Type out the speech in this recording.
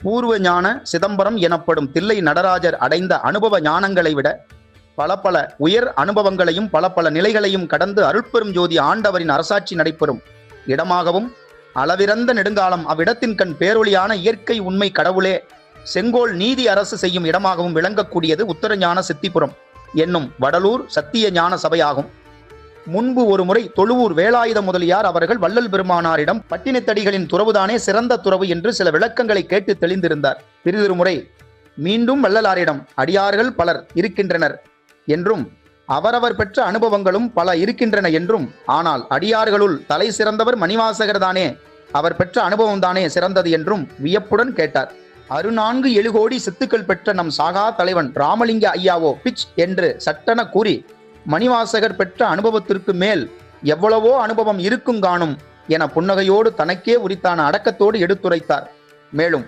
பூர்வ ஞான சிதம்பரம் எனப்படும் தில்லை நடராஜர் அடைந்த அனுபவ ஞானங்களை விட பல உயர் அனுபவங்களையும் பல நிலைகளையும் கடந்து அருட்பெரும் ஜோதி ஆண்டவரின் அரசாட்சி நடைபெறும் இடமாகவும் அளவிறந்த நெடுங்காலம் அவ்விடத்தின் கண் பேரொளியான இயற்கை உண்மை கடவுளே செங்கோல் நீதி அரசு செய்யும் இடமாகவும் விளங்கக்கூடியது உத்தரஞான சித்திபுரம் என்னும் வடலூர் சத்திய ஞான சபையாகும். முன்பு ஒரு முறை தொழுவூர் வேலாயுத முதலியார் அவர்கள் வள்ளல் பெருமானாரிடம் பட்டினத்தடிகளின் துறவுதானே சிறந்த துறவு என்று சில விளக்கங்களை கேட்டு தெளிந்திருந்தார். பிறிதொரு முறை மீண்டும் வள்ளலாரிடம் அடியார்கள் பலர் இருக்கின்றனர் என்றும் அவரவர் பெற்ற அனுபவங்களும் பல இருக்கின்றன என்றும், ஆனால் அடியார்களுள் தலை சிறந்தவர் மணிவாசகர் தானே, அவர் பெற்ற அனுபவம் தானே சிறந்தது என்றும் வியப்புடன் கேட்டார். 64 எழுகோடி சித்துக்கள் பெற்ற நம் சாகா தலைவன் ராமலிங்க ஐயாவோ பிச் என்று சட்டென கூறி மணிவாசகர் பெற்ற அனுபவத்திற்கு மேல் எவ்வளவோ அனுபவம் இருக்கும் காணும் என புன்னகையோடு தனக்கே உரித்தான அடக்கத்தோடு எடுத்துரைத்தார். மேலும்